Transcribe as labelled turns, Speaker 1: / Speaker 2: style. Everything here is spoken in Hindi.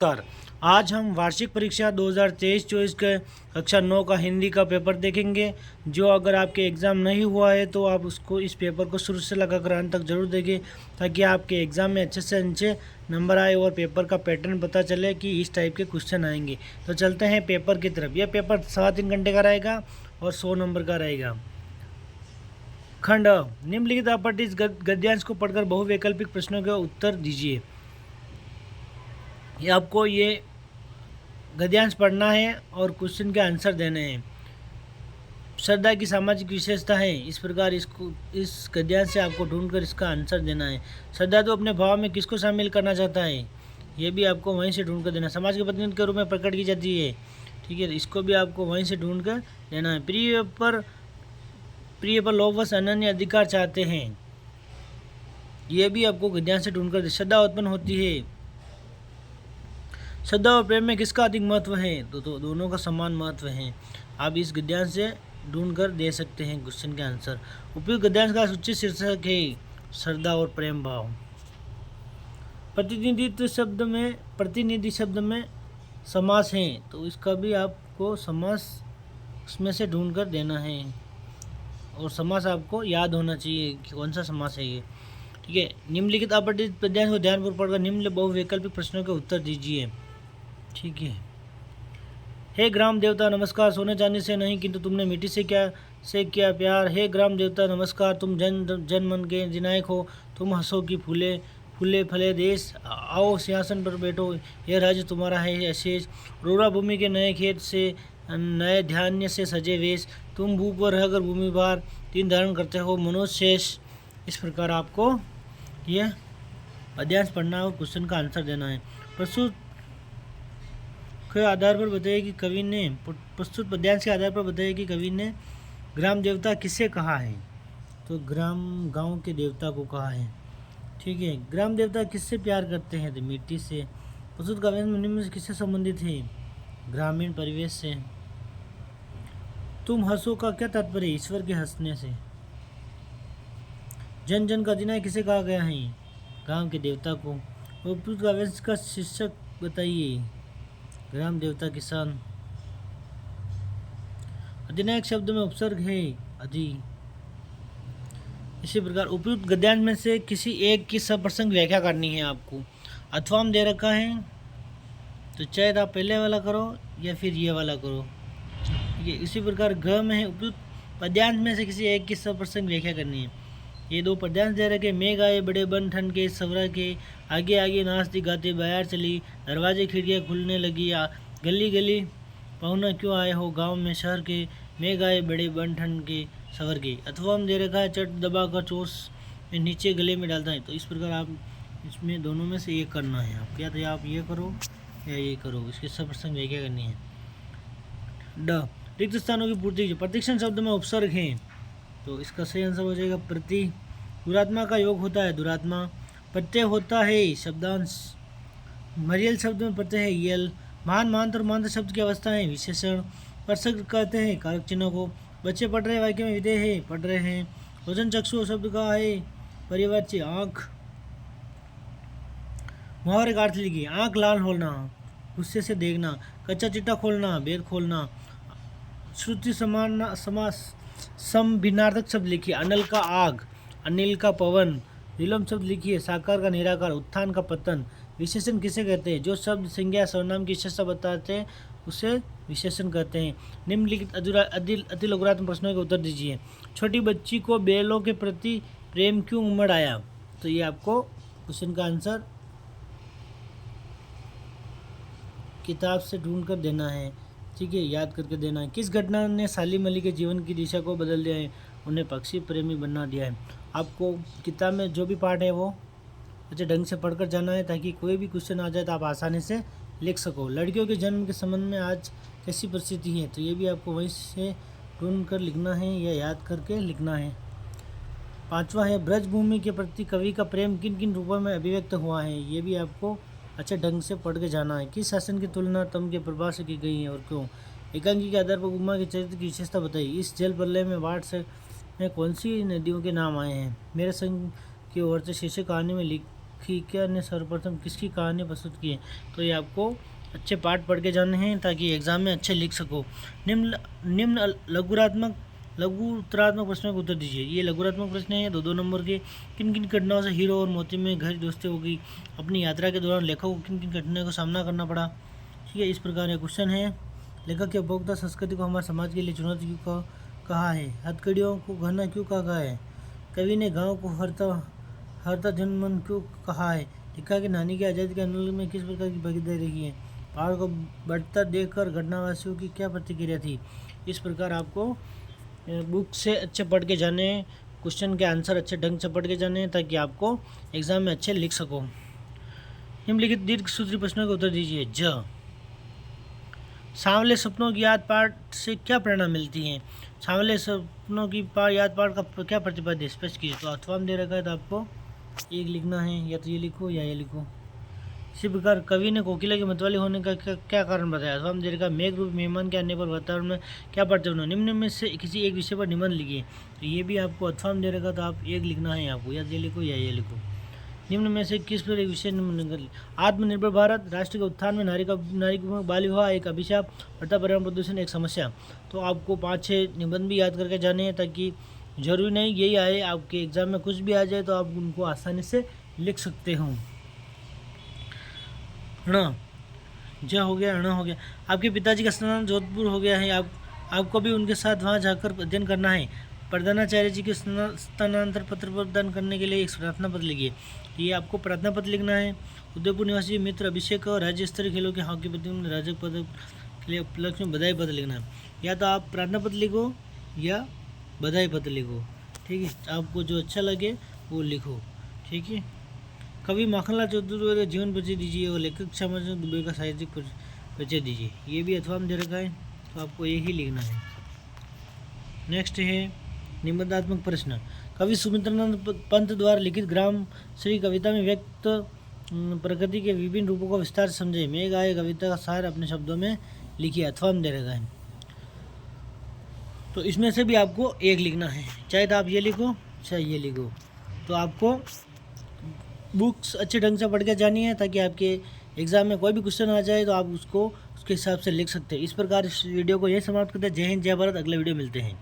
Speaker 1: नमस्कार। आज हम वार्षिक परीक्षा 2023-24 के कक्षा 9 का हिंदी का पेपर देखेंगे। जो अगर आपके एग्ज़ाम नहीं हुआ है तो आप उसको इस पेपर को शुरू से लगाकर अंत तक जरूर देखें, ताकि आपके एग्ज़ाम में अच्छे से अच्छे नंबर आए और पेपर का पैटर्न पता चले कि इस टाइप के क्वेश्चन आएंगे। तो चलते हैं पेपर की तरफ। यह पेपर 3.25 घंटे का रहेगा और 100 नंबर का रहेगा। खंड अ, निम्नलिखित आपत्ति गद्यांश को पढ़कर बहुवैकल्पिक प्रश्नों के उत्तर दीजिए। आपको ये गद्यांश पढ़ना है और क्वेश्चन के आंसर देने हैं। श्रद्धा की सामाजिक विशेषता है, इस प्रकार इस गद्यांश से आपको ढूंढकर इसका आंसर देना है। श्रद्धा तो अपने भाव में किसको शामिल करना चाहता है, ये भी आपको वहीं से ढूंढ कर देना। समाज के प्रतिनिधि के रूप में प्रकट की जाती है, ठीक है, इसको भी आपको वहीं से ढूंढ कर देना है। प्रिय पर लोभ व अनन्य अधिकार चाहते हैं, ये भी आपको गद्यांश से ढूंढ कर। श्रद्धा उत्पन्न होती है, श्रद्धा और प्रेम में किसका अधिक महत्व है, तो दोनों का समान महत्व है। आप इस गद्यांश से ढूंढ कर दे सकते हैं क्वेश्चन के आंसर। उपयुक्त गद्यांश का सूचित शीर्षक है श्रद्धा और प्रेम भाव। प्रतिनिधि शब्द में समास है, तो इसका भी आपको समास उसमें से ढूंढ कर देना है और समास आपको याद होना चाहिए कि कौन सा समास है ये, ठीक है। निम्नलिखित अपठित पद्यांश को ध्यानपूर्वक पढ़कर निम्न बहुवैकल्पिक प्रश्नों के उत्तर दीजिए, ठीक है। हे ग्राम देवता नमस्कार, सोने चांदी से नहीं किंतु तुमने मिट्टी से किया प्यार। हे ग्राम देवता नमस्कार, तुम जन मन के जिनायक हो। तुम हंसो की फूले फले देश, आओ सिंहासन पर बैठो, यह राज्य तुम्हारा है अशेष। रोरा भूमि के नए खेत से नए धान्य से सजे वेश, तुम भू पर रहकर भूमि भार, तीन धारण करते हो मनुष्य शेष। इस प्रकार आपको यह पद्यांश पढ़ना है और क्वेश्चन का आंसर देना है। प्रस्तुत के आधार पर बताइए कि प्रस्तुत पद्यांश के आधार पर बताइए कि कवि ने ग्राम देवता किसे कहा है, तो गांव के देवता को कहा है, ठीक है। ग्राम देवता किससे प्यार करते हैं, तो मिट्टी से। प्रस्तुत काव्य में निम्न से किससे संबंधित है, ग्रामीण परिवेश से। तुम हंसो का क्या तात्पर्य, ईश्वर के हंसने से। जन जन का अधिनायक किसे कहा गया है, गांव के देवता को। उपयुक्त काव्य का शीर्षक बताइए, ग्राम देवता किसान। अधिनायक शब्द में उपसर्ग है अधि। इसी प्रकार उपयुक्त गद्यांश में से किसी एक की सप्रसंग व्याख्या करनी है आपको। अथवा दे रखा है, तो चाहे आप पहले वाला करो या फिर ये वाला करो, ठीक है। इसी प्रकार घ में है, उपयुक्त पद्यांश में से किसी एक की सप्रसंग व्याख्या करनी है। ये दो पद्यांश दे रखे, मेघ आए बड़े बन ठन के सवरा के, आगे आगे नाचती गाते बाहर चली, दरवाजे खिड़कियाँ खुलने लगी, गली गली पहुना क्यों आए हो गांव में शहर के, मेघ आए बड़े बन ठन के सवर के। अथवा हम दे रखा है, चट दबा कर चोस में नीचे गले में डालता है। तो इस प्रकार आप इसमें दोनों में से ये करना है आप, या तो आप ये करो या ये करो, इसके सब प्रसंग व्याख्या करनी है। ड, रिक्त स्थानों की पूर्ति। प्रतिक्षण शब्द में उपसर्ग है, तो इसका सही आंसर हो जाएगा प्रति। दुरात्मा का योग होता है दुरात्मा। प्रत्यय होता है शब्दांश। मरियल शब्द में प्रत्यय है यल। महान मांत्र और मांत्र शब्द की अवस्था है विशेषण। परसक कहते हैं कारक चिन्हों को। बच्चे पढ़ रहे वाक्य में विधेय है पढ़ रहे हैं। भोजन चक्षु शब्द का है परिवाच्य आँख। मुहावरे का अर्थ लिखिए, आँख लाल होना, गुस्से से देखना, कच्चा चिट्टा खोलना, भेद खोलना। श्रुति समान समास सम भिन्नार्थक शब्द लिखिए, अनल का आग, अनिल का पवन। विलोम शब्द लिखिए, साकार का निराकार, उत्थान का पतन। विशेषण किसे कहते हैं, जो शब्द संज्ञा सर्वनाम की विशेषता बताते हैं उसे विशेषण कहते हैं। निम्नलिखित अति लघुरात्मक प्रश्नों के उत्तर दीजिए। छोटी बच्ची को बैलों के प्रति प्रेम क्यों उमड़ आया, तो ये आपको क्वेश्चन का आंसर किताब से ढूंढ कर देना है, ठीक है, याद करके देना है। किस घटना ने सालिम अली के जीवन की दिशा को बदल दिया है, उन्हें पक्षी प्रेमी बना दिया है। आपको किताब में जो भी पार्ट है वो अच्छे ढंग से पढ़कर जाना है, ताकि कोई भी क्वेश्चन आ जाए तो आप आसानी से लिख सको। लड़कियों के जन्म के संबंध में आज कैसी परिस्थिति है, तो ये भी आपको वहीं से ढूंढ कर लिखना है या याद करके लिखना है। 5वां है, ब्रजभूमि के प्रति कवि का प्रेम किन किन रूपों में अभिव्यक्त हुआ है, ये भी आपको अच्छे ढंग से पढ़ के जाना है। किस शासन की तुलना तम के प्रभाव से की गई है और क्यों। एकांकी के आधार पर उपमा के चरित्र की विशेषता बताइए। इस जल प्रलय में बाढ़ में कौन सी नदियों के नाम आए हैं। मेरे संग की ओर से शीर्षक कहानी में खीक्या ने सर्वप्रथम किसकी कहानी प्रस्तुत की है? तो ये आपको अच्छे पाठ पढ़ के जाने हैं ताकि एग्जाम में अच्छे लिख सको। निम्न लघुत्तरात्मक प्रश्नों का उत्तर दीजिए। ये लघुत्तरात्मक प्रश्न है 2-2 नंबर के। किन किन घटनाओं से हीरो और मोती में गहरी दोस्ती हो गई? अपनी यात्रा के दौरान लेखक को किन किन घटनाओं का सामना करना पड़ा? ठीक है, इस प्रकार का क्वेश्चन है। लेखक के उपभोक्ता संस्कृति को हमारे समाज के लिए चुनौती क्यों कहा है? हथकड़ियों को गहना क्यों कहा है? कवि ने गाँव को हरता जनमन क्यों कहा है? लिखा कि नानी की आज़ादी के आंदोलन में किस प्रकार की भागीदारी रही है? पहाड़ को बढ़ता देखकर घटनावासियों की क्या प्रतिक्रिया थी? इस प्रकार आपको बुक से अच्छे पढ़ के जाने, क्वेश्चन के आंसर अच्छे ढंग से पढ़ के जाने ताकि आपको एग्जाम में अच्छे लिख सको। निम्नलिखित दीर्घ सूत्री प्रश्नों का उत्तर दीजिए। सांवले सपनों की याद पाठ से क्या प्रेरणा मिलती है? सांवले सपनों की याद पाठ का क्या प्रतिपाद्य स्पष्ट कीजिए। तो अथवा में दे रखा है तो आपको एक लिखना है, या तो ये लिखो या ये लिखो। इसी प्रकार कवि ने कोकिला के मतवाले होने का क्या कारण बताया? अथवा में दे रखा मेघ रूप मेहमान के आने पर वातावरण में क्या परिवर्तन? निम्न में से किसी एक विषय पर निबंध लिखिए। तो ये भी आपको अथवा में दे रखा तो आप एक लिखना है आपको, या ये लिखो या ये लिखो। निम्न में से किस पर एक विषय आत्मनिर्भर भारत, राष्ट्र के उत्थान में नारी बाल विवाह एक अभिशाप, बढ़ता पर्यावरण प्रदूषण एक समस्या। तो आपको 5-6 निबंध भी याद करके जाने हैं ताकि जरूरी नहीं यही आए, आपके एग्जाम में कुछ भी आ जाए तो आप उनको आसानी से लिख सकते हो। ण ज हो गया, ण हो गया। आपके पिताजी का स्थान जोधपुर हो गया है। आपको भी उनके साथ वहाँ जाकर अध्ययन करना है। प्रधानाचार्य जी के स्थानांतर पत्र प्रदान करने के लिए एक प्रार्थना पत्र लिखिए। ये आपको प्रार्थना पत्र लिखना है। उदयपुर निवासी मित्र अभिषेक और राज्य स्तरीय खेलों के हॉकी प्रतियोगिता में राज्य पदक के लिए उपलक्ष्य में बधाई पत्र लिखना है। या तो आप प्रार्थना पत्र लिखो या बधाई पत्र लिखो, ठीक है। आपको जो अच्छा लगे वो लिखो, ठीक है। कवि माखनलाल चौधरी का जीवन परिचय दीजिए और लेखक श्यामाचंद्र दुबे का साहित्यिक परिचय दीजिए। ये भी अथवा में दे रखा है तो आपको यही लिखना है। नेक्स्ट है निबंधात्मक प्रश्न। कवि सुमित्रानंद पंत द्वारा लिखित ग्राम श्री कविता में व्यक्त प्रकृति के विभिन्न रूपों को विस्तार से समझे। मेघ आए कविता का सार अपने शब्दों में लिखिए। अथवा में दे रखा है तो इसमें से भी आपको एक लिखना है, चाहे तो आप ये लिखो चाहे ये लिखो। तो आपको बुक्स अच्छे ढंग से पढ़ के जानी है ताकि आपके एग्जाम में कोई भी क्वेश्चन आ जाए तो आप उसको उसके हिसाब से लिख सकते हैं। इस प्रकार इस वीडियो को यही समाप्त करते हैं। जय हिंद, जय भारत। अगले वीडियो मिलते हैं।